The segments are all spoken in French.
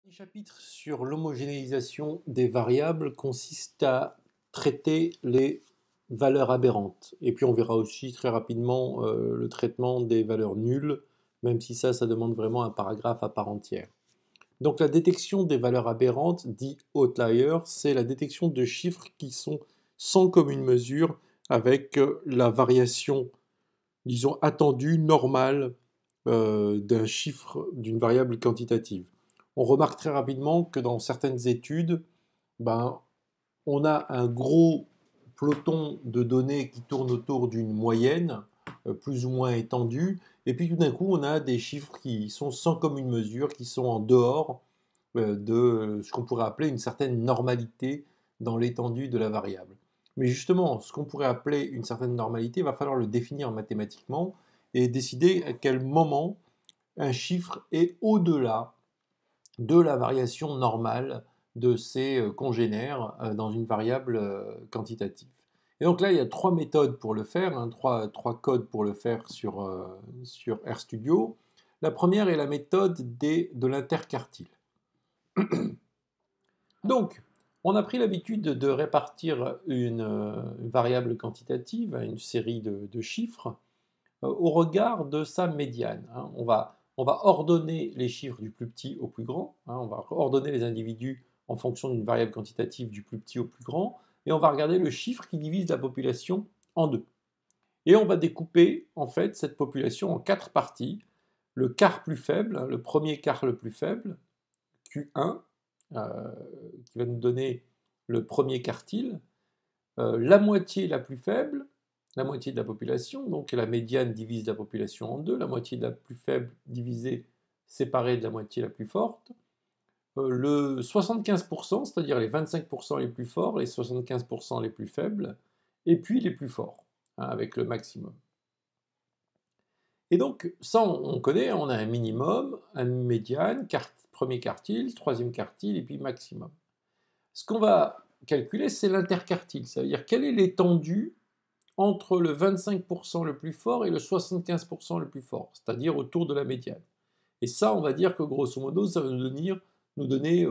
Le chapitre sur l'homogénéisation des variables consiste à traiter les valeurs aberrantes. Et puis on verra aussi très rapidement le traitement des valeurs nulles, même si ça demande vraiment un paragraphe à part entière. Donc la détection des valeurs aberrantes, dit outlier, c'est la détection de chiffres qui sont sans commune mesure avec la variation, disons, attendue, normale d'un chiffre, d'une variable quantitative. On remarque très rapidement que dans certaines études, ben, on a un gros peloton de données qui tourne autour d'une moyenne, plus ou moins étendue, et puis tout d'un coup, on a des chiffres qui sont sans commune mesure, qui sont en dehors de ce qu'on pourrait appeler une certaine normalité dans l'étendue de la variable. Mais justement, ce qu'on pourrait appeler une certaine normalité, il va falloir le définir mathématiquement et décider à quel moment un chiffre est au-delà de la variation normale de ses congénères dans une variable quantitative. Et donc là, il y a trois méthodes pour le faire, hein, trois codes pour le faire sur RStudio. La première est la méthode de l'interquartile. Donc, on a pris l'habitude de répartir une variable quantitative à une série de chiffres au regard de sa médiane, hein. On va ordonner les chiffres du plus petit au plus grand, hein. On va ordonner les individus en fonction d'une variable quantitative du plus petit au plus grand, et on va regarder le chiffre qui divise la population en deux. Et on va découper en fait cette population en quatre parties. Le quart plus faible, hein, le premier quart le plus faible, Q1, euh, qui va nous donner le premier quartile, la moitié la plus faible, la moitié de la population, donc la médiane divise la population en deux, la moitié de la plus faible divisée, séparée de la moitié la plus forte, le 75%, c'est-à-dire les 25% les plus forts, les 75% les plus faibles, et puis les plus forts, hein, avec le maximum. Et donc, ça, on connaît, on a un minimum, un médiane, premier quartile, troisième quartile, et puis maximum. Ce qu'on va calculer, c'est l'interquartile, ça veut dire quelle est l'étendue entre le 25% le plus fort et le 75% le plus fort, c'est-à-dire autour de la médiane. Et ça, on va dire que grosso modo, ça va nous donner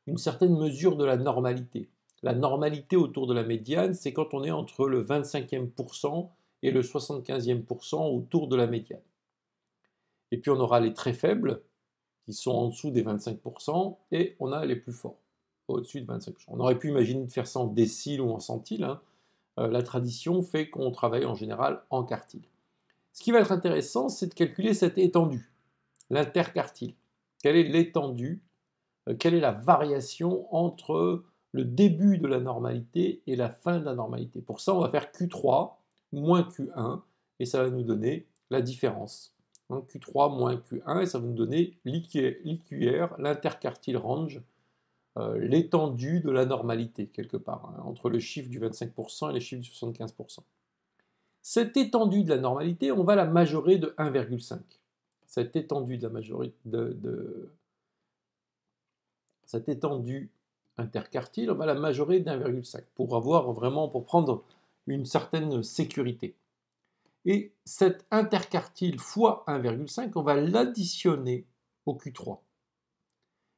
une certaine mesure de la normalité. La normalité autour de la médiane, c'est quand on est entre le 25e pourcent et le 75e pourcent autour de la médiane. Et puis on aura les très faibles, qui sont en dessous des 25%, et on a les plus forts, au-dessus de 25%. On aurait pu imaginer de faire ça en déciles ou en centiles, hein. La tradition fait qu'on travaille en général en quartile. Ce qui va être intéressant, c'est de calculer cette étendue, l'interquartile. Quelle est l'étendue, quelle est la variation entre le début de la normalité et la fin de la normalité. Pour ça, on va faire Q3 moins Q1, et ça va nous donner la différence. Donc Q3 moins Q1, et ça va nous donner l'IQR, l'interquartile range, l'étendue de la normalité, quelque part, hein, entre le chiffre du 25% et les chiffres du 75%. Cette étendue de la normalité, on va la majorer de 1,5. Cette étendue de la majorité cette étendue interquartile, on va la majorer d'1,5 pour prendre une certaine sécurité. Et cette interquartile fois 1,5, on va l'additionner au Q3.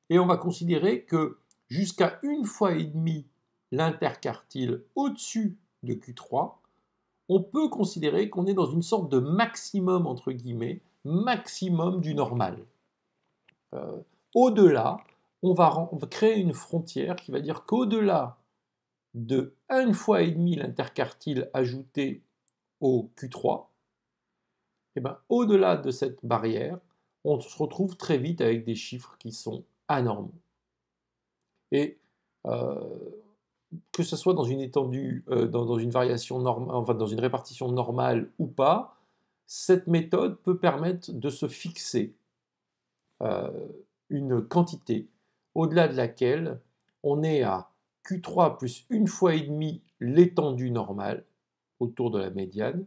Et on va considérer que jusqu'à une fois et demie l'interquartile au-dessus de Q3, on peut considérer qu'on est dans une sorte de maximum, entre guillemets, maximum du normal. Au-delà, on va créer une frontière qui va dire qu'au-delà de 1 fois et demi l'interquartile ajouté au Q3, et ben, au-delà de cette barrière, on se retrouve très vite avec des chiffres qui sont anormaux. Et que ce soit dans une étendue, dans une variation normale, enfin dans une répartition normale ou pas, cette méthode peut permettre de se fixer une quantité au-delà de laquelle on est à Q3 plus une fois et demi l'étendue normale autour de la médiane,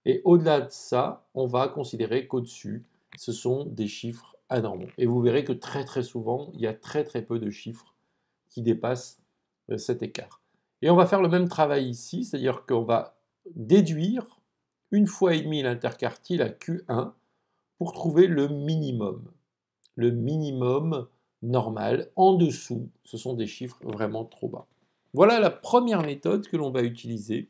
et au-delà de ça, on va considérer qu'au-dessus, ce sont des chiffres anormaux. Et vous verrez que très très souvent, il y a très très peu de chiffres qui dépassent cet écart. Et on va faire le même travail ici, c'est-à-dire qu'on va déduire une fois et demi l'interquartile à Q1 pour trouver le minimum normal. En dessous, ce sont des chiffres vraiment trop bas. Voilà la première méthode que l'on va utiliser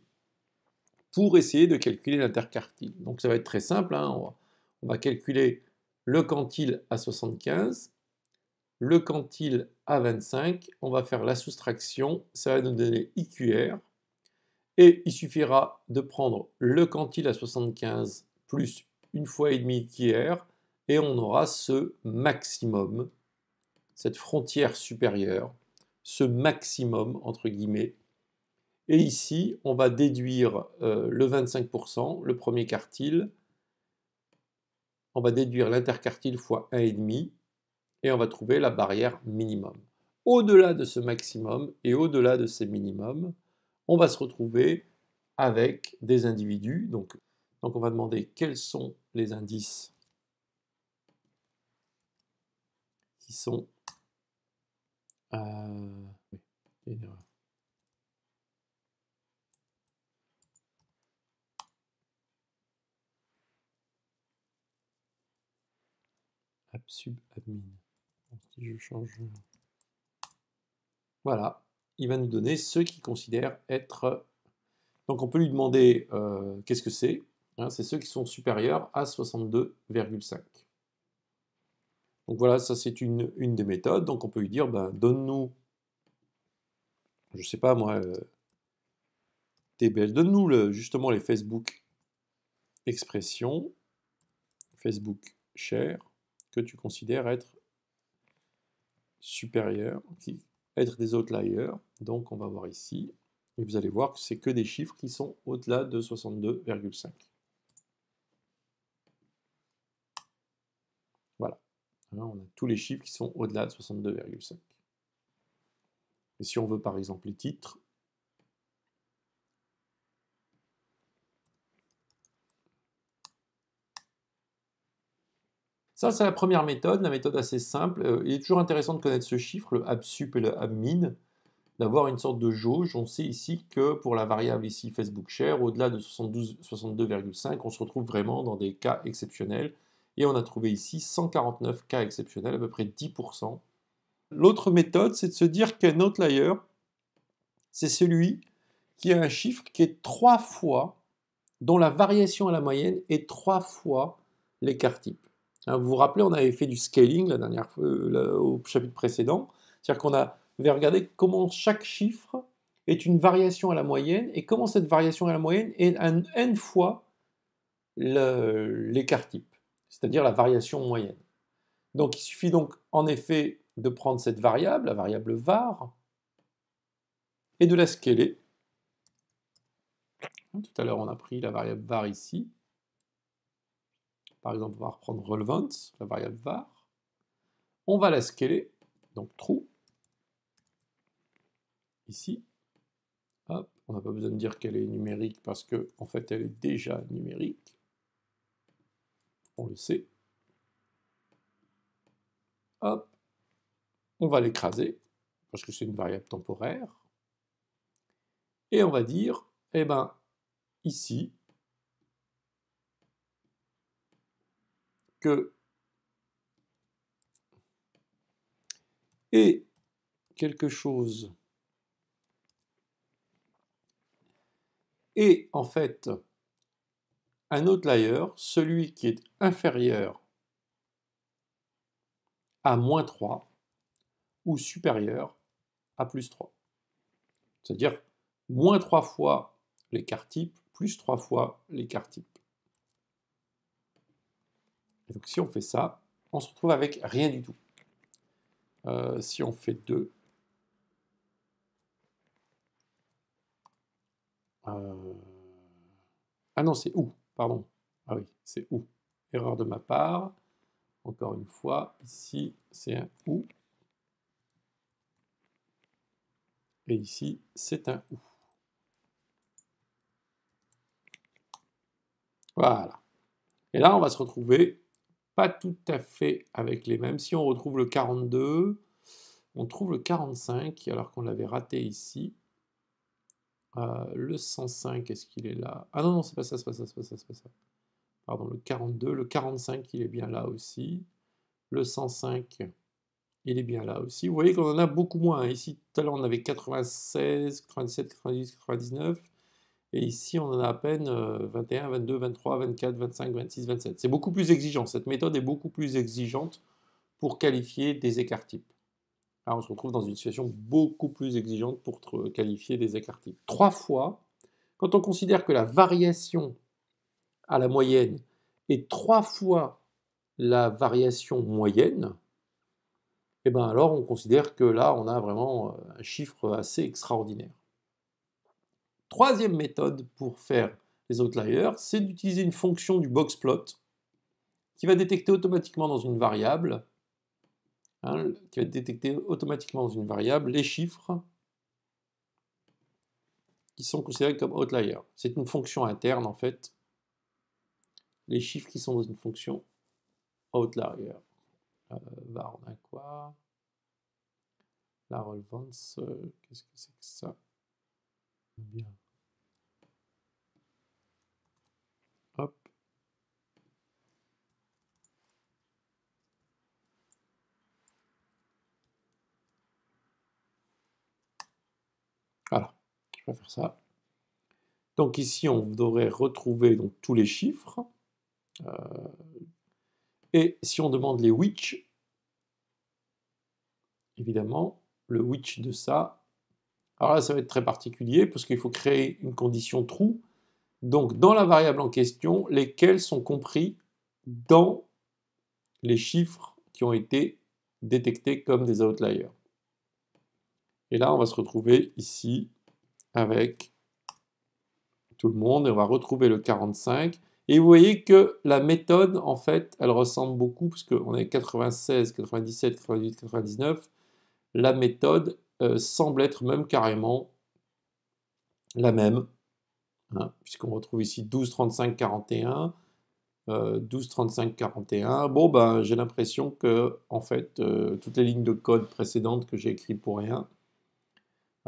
pour essayer de calculer l'interquartile. Donc ça va être très simple, hein. On va calculer le quantile à 75, le quantile à 25, on va faire la soustraction, ça va nous donner IQR, et il suffira de prendre le quantile à 75 plus une fois et demi IQR, et on aura ce maximum, cette frontière supérieure, ce maximum entre guillemets. Et ici, on va déduire le 25%, le premier quartile, on va déduire l'interquartile fois 1,5, et on va trouver la barrière minimum. Au-delà de ce maximum et au-delà de ces minimums, on va se retrouver avec des individus. Donc on va demander quels sont les indices qui sont... AppSubAdmin. Si je change... Voilà, il va nous donner ceux qu'il considère être... Donc on peut lui demander qu'est-ce que c'est, hein, c'est ceux qui sont supérieurs à 62,5. Donc voilà, ça c'est une des méthodes. Donc on peut lui dire, ben, donne-nous, je sais pas moi, TBL, donne-nous justement les Facebook expressions, Facebook share, que tu considères être supérieurs, être des outliers. Donc on va voir ici, et vous allez voir que c'est que des chiffres qui sont au-delà de 62,5. Voilà. Là, on a tous les chiffres qui sont au-delà de 62,5. Et si on veut par exemple les titres, ça c'est la première méthode, la méthode assez simple. Il est toujours intéressant de connaître ce chiffre, le AppSup et le AppMin, d'avoir une sorte de jauge. On sait ici que pour la variable ici Facebook Share, au-delà de 62,5, on se retrouve vraiment dans des cas exceptionnels. Et on a trouvé ici 149 cas exceptionnels, à peu près 10%. L'autre méthode, c'est de se dire qu'un outlier, c'est celui qui a un chiffre qui est 3 fois, dont la variation à la moyenne est 3 fois l'écart type. Vous vous rappelez, on avait fait du scaling la dernière fois, au chapitre précédent, c'est-à-dire qu'on avait regardé comment chaque chiffre est une variation à la moyenne et comment cette variation à la moyenne est un n fois l'écart type, c'est-à-dire la variation moyenne. Donc il suffit donc en effet de prendre cette variable, la variable var, et de la scaler. Tout à l'heure on a pris la variable var ici. Par exemple, on va reprendre relevance, la variable var. On va la scaler, donc true, ici. Hop, on n'a pas besoin de dire qu'elle est numérique parce qu'en en fait, elle est déjà numérique. On le sait. Hop, on va l'écraser parce que c'est une variable temporaire. Et on va dire, eh ben, ici, que est quelque chose est en fait un outlier, celui qui est inférieur à moins 3 ou supérieur à plus 3. C'est-à-dire moins 3 fois l'écart type, plus 3 fois l'écart type. Et donc si on fait ça, on se retrouve avec rien du tout. Si on fait 2, ah non, c'est ou, pardon. Ah oui, c'est ou. Erreur de ma part. Encore une fois, ici, c'est un ou. Et ici, c'est un ou. Voilà. Et là, on va se retrouver pas tout à fait avec les mêmes. Si on retrouve le 42, on trouve le 45, alors qu'on l'avait raté ici. Le 105, est-ce qu'il est là? Ah non, non, c'est pas ça, c'est pas ça, c'est pas ça, c'est pas ça. Pardon, le 42, le 45, il est bien là aussi. Le 105, il est bien là aussi. Vous voyez qu'on en a beaucoup moins, hein. Ici, tout à l'heure, on avait 96, 97, 98, 99. Et ici, on en a à peine 21, 22, 23, 24, 25, 26, 27. C'est beaucoup plus exigeant. Cette méthode est beaucoup plus exigeante pour qualifier des écarts types. Alors, on se retrouve dans une situation beaucoup plus exigeante pour qualifier des écarts types. 3 fois, quand on considère que la variation à la moyenne est 3 fois la variation moyenne, et bien alors on considère que là, on a vraiment un chiffre assez extraordinaire. Troisième méthode pour faire les outliers, c'est d'utiliser une fonction du boxplot qui va détecter automatiquement dans une variable, les chiffres qui sont considérés comme outliers. C'est une fonction interne en fait, les chiffres qui sont dans une fonction outlier. Var, on a quoi? La relevance, qu'est-ce que c'est que ça? Bien. Hop. Voilà, je vais faire ça. Donc ici, on devrait retrouver donc, tous les chiffres. Et si on demande les which, évidemment, le which de ça, alors là, ça va être très particulier parce qu'il faut créer une condition true. Donc, dans la variable en question, lesquels sont compris dans les chiffres qui ont été détectés comme des outliers. Et là, on va se retrouver ici avec tout le monde et on va retrouver le 45. Et vous voyez que la méthode, en fait, elle ressemble beaucoup, parce qu'on est 96, 97, 98, 99. La méthode semble être même carrément la même, hein, puisqu'on retrouve ici 12, 35, 41, 12, 35, 41. Bon, ben, j'ai l'impression que, en fait, toutes les lignes de code précédentes que j'ai écrites pour rien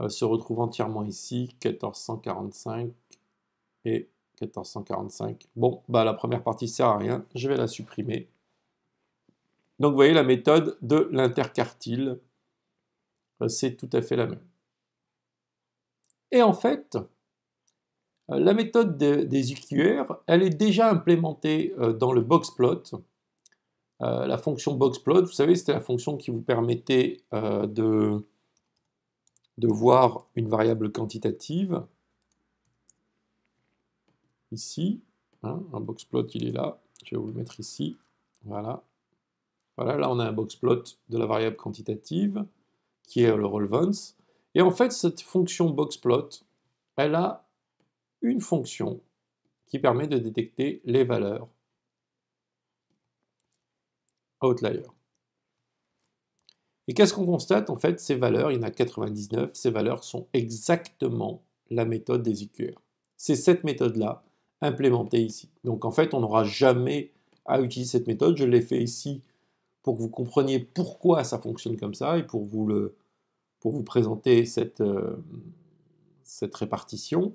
se retrouvent entièrement ici, 1445 et 1445. Bon, bah, la première partie ne sert à rien, je vais la supprimer. Donc vous voyez la méthode de l'interquartile, c'est tout à fait la même. Et en fait, la méthode des UQR, elle est déjà implémentée dans le boxplot. La fonction boxplot, vous savez, c'était la fonction qui vous permettait de voir une variable quantitative. Ici, hein, un boxplot, il est là. Je vais vous le mettre ici. Voilà. Voilà, là on a un boxplot de la variable quantitative qui est le relevance. Et en fait, cette fonction boxplot, elle a une fonction qui permet de détecter les valeurs outliers. Et qu'est-ce qu'on constate? En fait, ces valeurs, il y en a 99, ces valeurs sont exactement la méthode des EQR. C'est cette méthode-là implémentée ici. Donc en fait, on n'aura jamais à utiliser cette méthode. Je l'ai fait ici pour que vous compreniez pourquoi ça fonctionne comme ça et pour vous présenter cette répartition.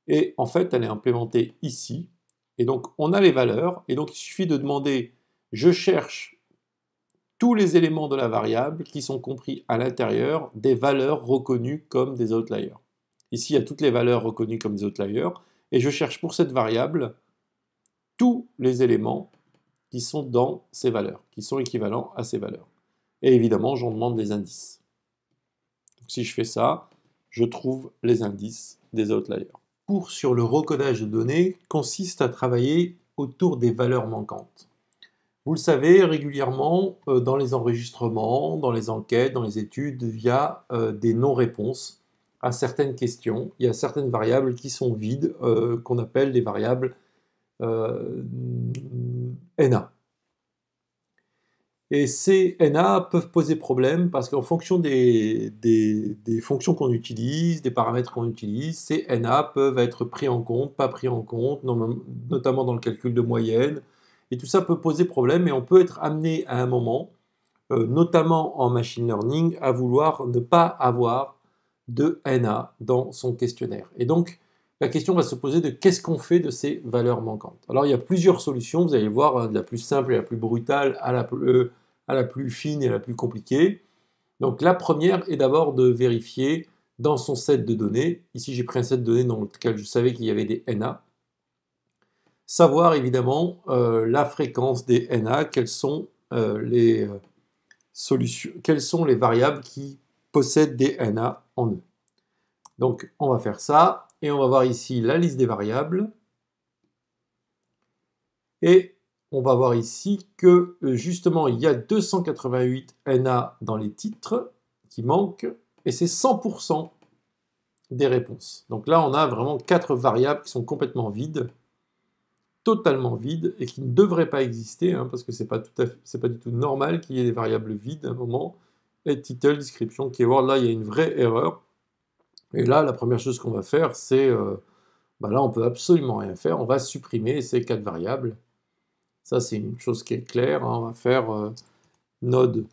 Et en fait, elle est implémentée ici. Et donc, on a les valeurs. Et donc, il suffit de demander, je cherche tous les éléments de la variable qui sont compris à l'intérieur des valeurs reconnues comme des outliers. Ici, il y a toutes les valeurs reconnues comme des outliers. Et je cherche pour cette variable tous les éléments qui sont dans ces valeurs, qui sont équivalents à ces valeurs. Et évidemment, j'en demande les indices. Donc, si je fais ça, je trouve les indices des outliers. Le cours sur le recodage de données consiste à travailler autour des valeurs manquantes. Vous le savez, régulièrement, dans les enregistrements, dans les enquêtes, dans les études, il y a des non-réponses à certaines questions. Il y a certaines variables qui sont vides, qu'on appelle des variables NA. Et ces NA peuvent poser problème parce qu'en fonction des fonctions qu'on utilise, des paramètres qu'on utilise, ces NA peuvent être pris en compte, pas pris en compte, notamment dans le calcul de moyenne. Et tout ça peut poser problème et on peut être amené à un moment, notamment en machine learning, à vouloir ne pas avoir de NA dans son questionnaire. Et donc, la question va se poser de qu'est-ce qu'on fait de ces valeurs manquantes. Alors, il y a plusieurs solutions, vous allez voir, de la plus simple et la plus brutale à à la plus fine et la plus compliquée. Donc la première est d'abord de vérifier dans son set de données, ici j'ai pris un set de données dans lequel je savais qu'il y avait des NA, savoir évidemment la fréquence des NA, quelles sont les solutions, quelles sont les variables qui possèdent des NA en eux. Donc on va faire ça, et on va voir ici la liste des variables, et on va voir ici que justement il y a 288 NA dans les titres qui manquent, et c'est 100% des réponses. Donc là on a vraiment 4 variables qui sont complètement vides, totalement vides, et qui ne devraient pas exister, hein, parce que c'est pas du tout normal qu'il y ait des variables vides à un moment. Et title, description, keyword, là il y a une vraie erreur. Et là la première chose qu'on va faire, c'est là on peut absolument rien faire, on va supprimer ces 4 variables. Ça c'est une chose qui est claire, hein. On va faire node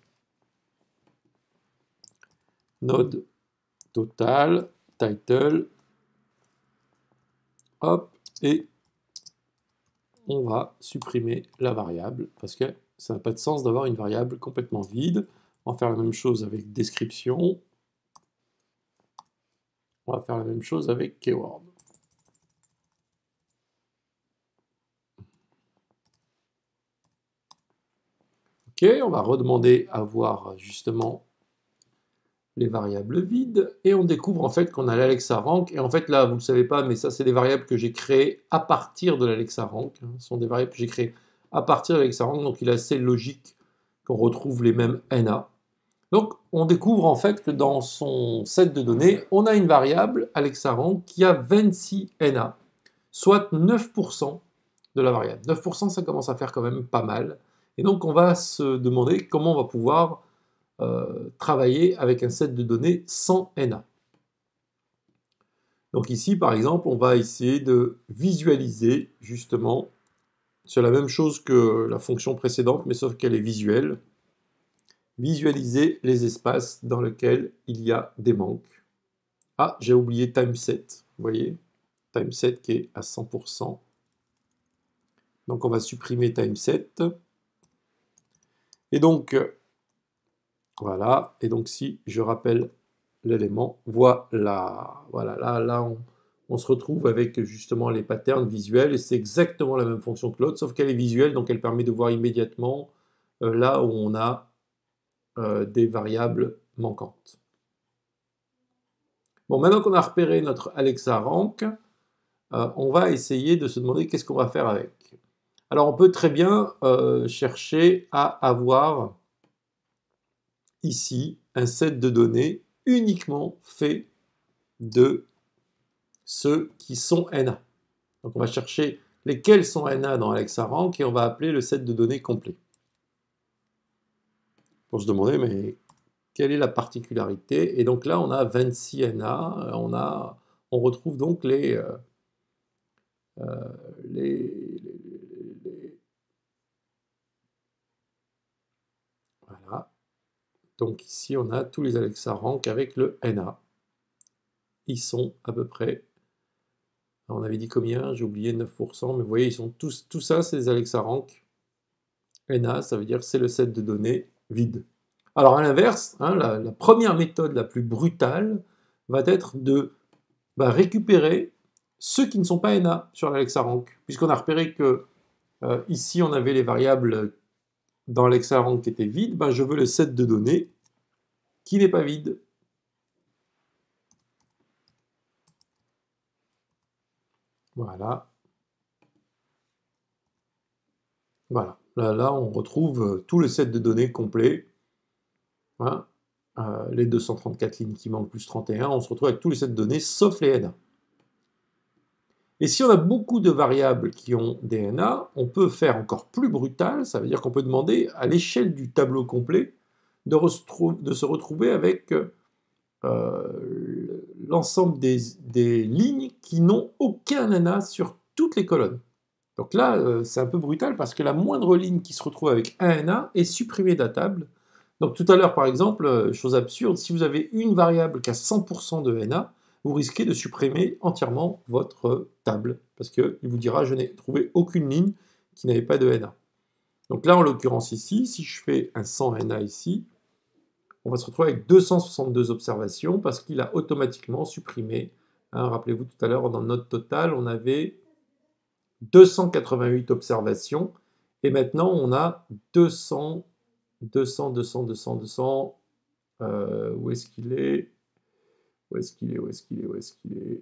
total, title, hop, et on va supprimer la variable, parce que ça n'a pas de sens d'avoir une variable complètement vide. On va faire la même chose avec description. On va faire la même chose avec keyword. Ok, on va redemander à voir justement les variables vides, et on découvre en fait qu'on a l'Alexa Rank, et en fait là, vous ne le savez pas, mais ça c'est des variables que j'ai créées à partir de l'Alexa Rank, hein. Ce sont des variables que j'ai créées à partir de l'Alexa Rank, donc il est assez logique qu'on retrouve les mêmes NA. Donc on découvre en fait que dans son set de données, on a une variable, Alexa Rank, qui a 26 NA, soit 9% de la variable. 9%, ça commence à faire quand même pas mal, et donc on va se demander comment on va pouvoir travailler avec un set de données sans NA. Donc ici, par exemple, on va essayer de visualiser justement, c'est la même chose que la fonction précédente, mais sauf qu'elle est visuelle, visualiser les espaces dans lesquels il y a des manques. Ah, j'ai oublié timeset, vous voyez, timeset qui est à 100%. Donc on va supprimer timeset. Et donc, voilà, et donc si je rappelle l'élément, voilà, là on se retrouve avec justement les patterns visuels, et c'est exactement la même fonction que l'autre, sauf qu'elle est visuelle, donc elle permet de voir immédiatement là où on a des variables manquantes. Bon, maintenant qu'on a repéré notre Alexa Rank, on va essayer de se demander qu'est-ce qu'on va faire avec. Alors on peut très bien chercher à avoir ici un set de données uniquement fait de ceux qui sont NA. Donc on va chercher lesquels sont NA dans Alexa Rank, et on va appeler le set de données complet. Pour se demander, mais quelle est la particularité? Et donc là, on a 26 NA, on retrouve donc voilà. Donc ici, on a tous les Alexa Rank avec le NA. Ils sont à peu près, on avait dit combien? J'ai oublié, 9%, mais vous voyez, ils sont tous, tout ça, c'est des Alexa Rank NA, ça veut dire que c'est le set de données vide. Alors à l'inverse, hein, la première méthode la plus brutale va être de récupérer ceux qui ne sont pas NA sur l'Alexa Rank, puisqu'on a repéré que ici on avait les variables dans l'Alexa Rank qui étaient vides, je veux le set de données qui n'est pas vide. Voilà. Voilà. Là, on retrouve tout le set de données complet. Hein, les 234 lignes qui manquent plus 31, on se retrouve avec tous les sets de données sauf les NA. Et si on a beaucoup de variables qui ont des NA, on peut faire encore plus brutal, ça veut dire qu'on peut demander à l'échelle du tableau complet de se retrouver avec l'ensemble des lignes qui n'ont aucun NA sur toutes les colonnes. Donc là, c'est un peu brutal parce que la moindre ligne qui se retrouve avec un NA est supprimée de la table. Donc tout à l'heure, par exemple, chose absurde, si vous avez une variable qui a 100% de NA, vous risquez de supprimer entièrement votre table, parce qu'il vous dira « je n'ai trouvé aucune ligne qui n'avait pas de NA ». Donc là, en l'occurrence ici, si je fais un 100 NA ici, on va se retrouver avec 262 observations parce qu'il a automatiquement supprimé. Hein, rappelez-vous tout à l'heure, dans notre total, on avait 288 observations et maintenant on a 200, 200, 200, 200, 200. Où est-ce qu'il est? Où est-ce qu'il est? Où est-ce qu'il est? Où est-ce qu'il est?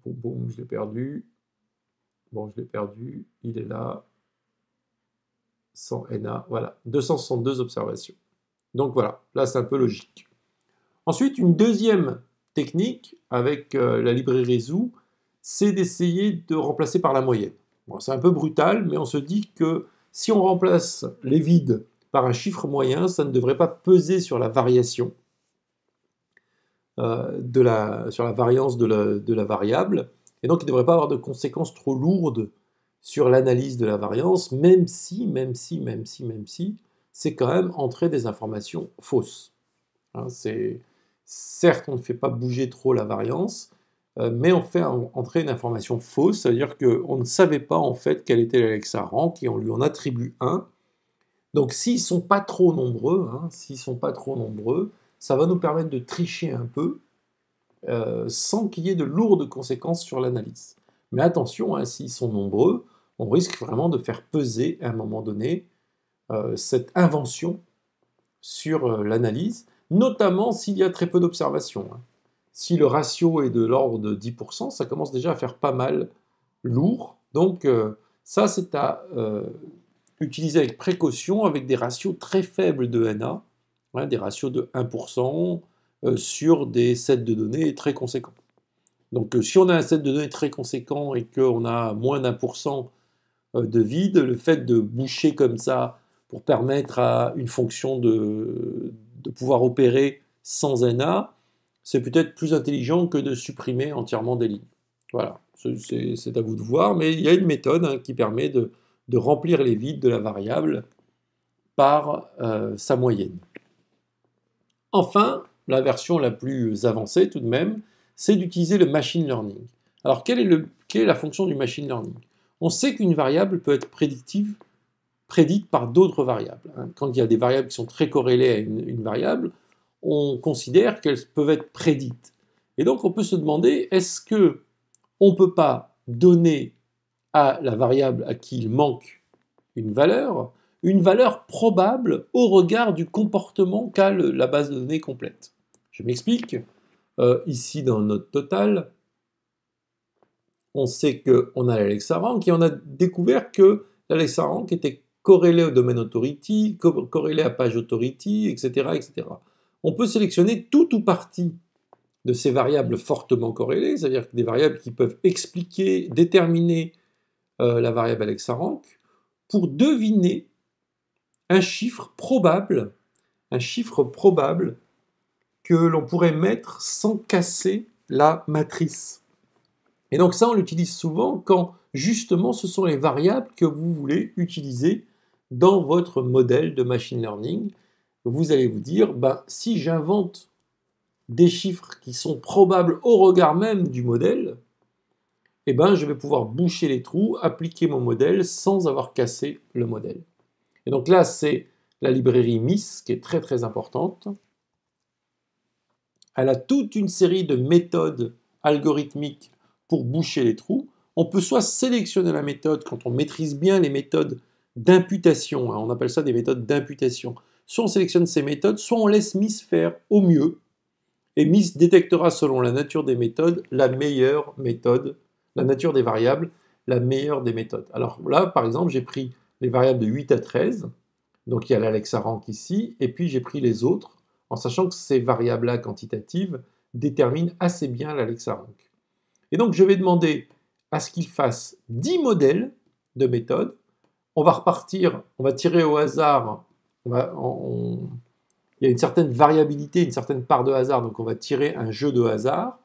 Boum, boum, je l'ai perdu. Bon, je l'ai perdu. Il est là. 100 NA. Voilà, 262 observations. Donc voilà, là c'est un peu logique. Ensuite, une deuxième technique avec la librairie Zoo, c'est d'essayer de remplacer par la moyenne. Bon, c'est un peu brutal, mais on se dit que si on remplace les vides par un chiffre moyen, ça ne devrait pas peser sur la variation, sur la variance de la variable, et donc il ne devrait pas avoir de conséquences trop lourdes sur l'analyse de la variance, même si, c'est quand même entrer des informations fausses. Hein, certes, on ne fait pas bouger trop la variance, mais on fait entrer une information fausse, c'est-à-dire qu'on ne savait pas en fait quel était l'Alexa rank et on lui en attribue un. Donc s'ils ne sont pas trop nombreux, ça va nous permettre de tricher un peu sans qu'il y ait de lourdes conséquences sur l'analyse. Mais attention, hein, s'ils sont nombreux, on risque vraiment de faire peser à un moment donné cette invention sur l'analyse, notamment s'il y a très peu d'observations. Hein. Si le ratio est de l'ordre de 10%, ça commence déjà à faire pas mal lourd. Donc ça, c'est à utiliser avec précaution, avec des ratios très faibles de NA, hein, des ratios de 1% sur des sets de données très conséquents. Donc si on a un set de données très conséquent et qu'on a moins d'1% de vide, le fait de boucher comme ça pour permettre à une fonction de pouvoir opérer sans NA, c'est peut-être plus intelligent que de supprimer entièrement des lignes. Voilà, c'est à vous de voir, mais il y a une méthode hein, qui permet de remplir les vides de la variable par sa moyenne. Enfin, la version la plus avancée tout de même, c'est d'utiliser le machine learning. Alors, quelle est la fonction du machine learning? On sait qu'une variable peut être prédite par d'autres variables. Quand il y a des variables qui sont très corrélées à une variable, on considère qu'elles peuvent être prédites. Et donc, on peut se demander, est-ce qu'on ne peut pas donner à la variable à qui il manque une valeur probable au regard du comportement qu'a la base de données complète. Je m'explique. Ici, dans notre total, on sait qu'on a l'Alexa Rank et on a découvert que l'Alexa Rank était corrélée au domaine authority, corrélée à page authority, etc., etc. On peut sélectionner tout ou partie de ces variables fortement corrélées, c'est-à-dire des variables qui peuvent expliquer, déterminer la variable Alexa Rank, pour deviner un chiffre probable que l'on pourrait mettre sans casser la matrice. Et donc ça, on l'utilise souvent quand justement ce sont les variables que vous voulez utiliser dans votre modèle de machine learning. Vous allez vous dire, si j'invente des chiffres qui sont probables au regard même du modèle, je vais pouvoir boucher les trous, appliquer mon modèle sans avoir cassé le modèle. Et donc là, c'est la librairie MIS qui est très très importante. Elle a toute une série de méthodes algorithmiques pour boucher les trous. On peut soit sélectionner la méthode quand on maîtrise bien les méthodes d'imputation, on appelle ça des méthodes d'imputation. Soit on sélectionne ces méthodes, soit on laisse MIS faire au mieux. Et MIS détectera selon la nature des méthodes la meilleure méthode, la nature des variables, la meilleure des méthodes. Alors là, par exemple, j'ai pris les variables de 8 à 13, donc il y a l'Alexa Rank ici, et puis j'ai pris les autres, en sachant que ces variables-là quantitatives déterminent assez bien l'Alexa Rank. Et donc je vais demander à ce qu'il fasse 10 modèles de méthodes. On va repartir, on va tirer au hasard, il y a une certaine variabilité, une certaine part de hasard, donc on va tirer un jeu de hasard,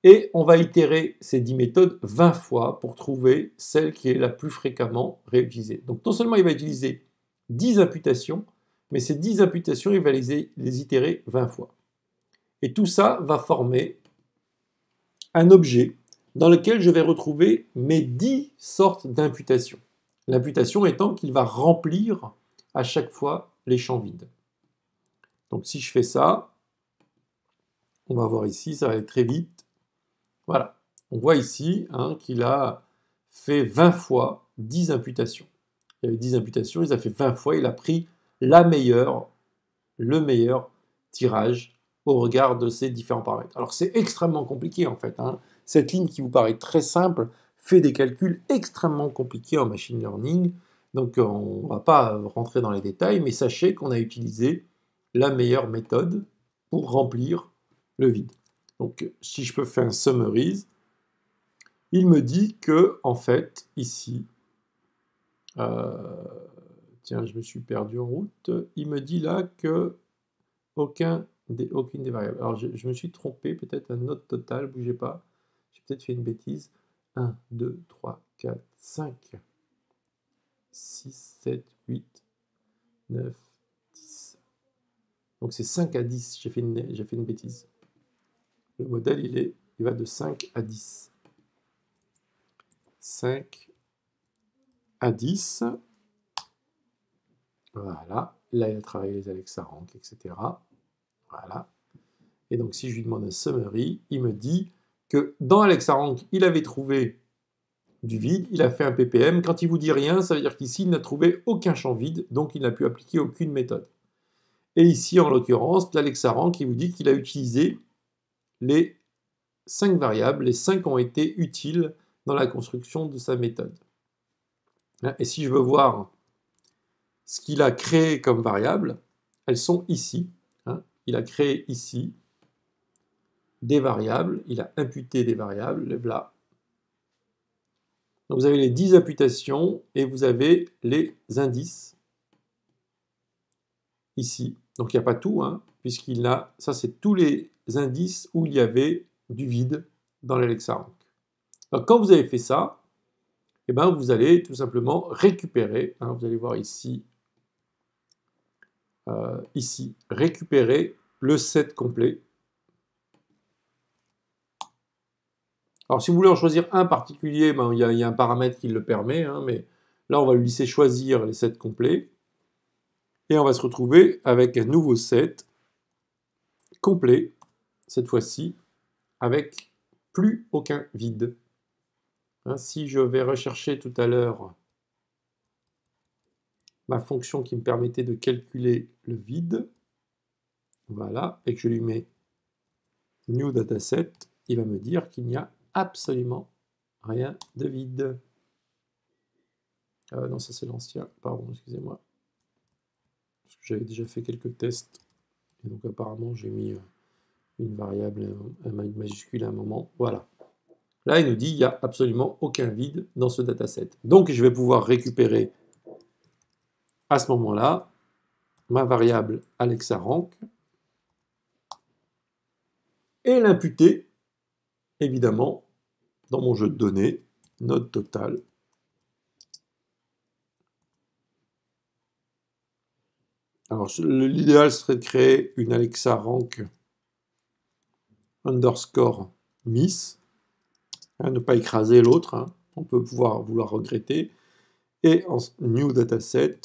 et on va itérer ces 10 méthodes 20 fois pour trouver celle qui est la plus fréquemment réutilisée. Donc non seulement il va utiliser 10 imputations, mais ces 10 imputations, il va les itérer 20 fois. Et tout ça va former un objet dans lequel je vais retrouver mes 10 sortes d'imputations. L'imputation étant qu'il va remplir à chaque fois les champs vides. Donc si je fais ça, on va voir ici, ça va aller très vite. Voilà, on voit ici qu'il a fait 20 fois 10 imputations. Il y avait 10 imputations, il a fait 20 fois, il a pris le meilleur tirage au regard de ces différents paramètres. Alors c'est extrêmement compliqué en fait. Cette ligne qui vous paraît très simple fait des calculs extrêmement compliqués en machine learning. Donc on ne va pas rentrer dans les détails, mais sachez qu'on a utilisé la meilleure méthode pour remplir le vide. Donc si je peux faire un summarize, il me dit que en fait ici, tiens, je me suis perdu en route, il me dit là que aucune des variables. Alors je me suis trompé, peut-être un autre total, bougez pas, j'ai peut-être fait une bêtise. 1, 2, 3, 4, 5, 6, 7, 8, 9, 10. Donc c'est 5 à 10, j'ai fait une bêtise. Le modèle, il va de 5 à 10. 5 à 10. Voilà. Là, il a travaillé les Alexa Rank, etc. Voilà. Et donc, si je lui demande un summary, il me dit que dans Alexa Rank, il avait trouvé du vide, il a fait un ppm. Quand il vous dit rien, ça veut dire qu'ici, il n'a trouvé aucun champ vide, donc il n'a pu appliquer aucune méthode. Et ici, en l'occurrence, l'Alexa Rank, il vous dit qu'il a utilisé les 5 variables. Les 5 ont été utiles dans la construction de sa méthode. Et si je veux voir ce qu'il a créé comme variable, elles sont ici. Il a créé ici des variables, il a imputé des variables, là. Donc vous avez les 10 imputations et vous avez les indices ici. Donc il n'y a pas tout, puisqu'il a, ça c'est tous les indices où il y avait du vide dans l'Alexa Rank. Donc quand vous avez fait ça, eh ben, vous allez tout simplement récupérer, vous allez voir ici, récupérer le set complet. Alors si vous voulez en choisir un particulier, il y a un paramètre qui le permet, mais là on va lui laisser choisir les sets complets. Et on va se retrouver avec un nouveau set complet, cette fois-ci, avec plus aucun vide. Si je vais rechercher tout à l'heure ma fonction qui me permettait de calculer le vide, voilà, et que je lui mets new dataset, il va me dire qu'il n'y a absolument rien de vide. Non, ça c'est l'ancien, pardon, excusez-moi. Parce que j'avais déjà fait quelques tests, et donc apparemment j'ai mis une variable, un majuscule à un moment, voilà. Là, il nous dit qu'il n'y a absolument aucun vide dans ce dataset. Donc, je vais pouvoir récupérer à ce moment-là ma variable Alexa Rank et l'imputer, évidemment, dans mon jeu de données, note totale. Alors, l'idéal serait de créer une Alexa Rank underscore miss, ne pas écraser l'autre, on peut vouloir regretter, et en new dataset,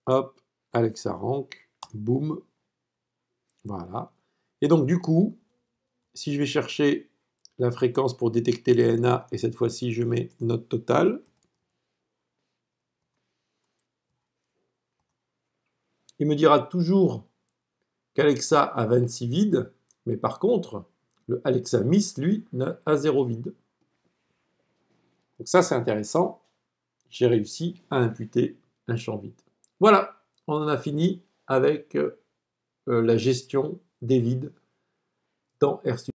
hop, Alexa Rank, boum, voilà. Et donc du coup, si je vais chercher la fréquence pour détecter les NA, et cette fois-ci je mets note totale, il me dira toujours qu'Alexa a 26 vides, mais par contre, le Alexa Miss, lui, a 0 vide. Donc ça, c'est intéressant. J'ai réussi à imputer un champ vide. Voilà, on en a fini avec la gestion des vides dans RStudio.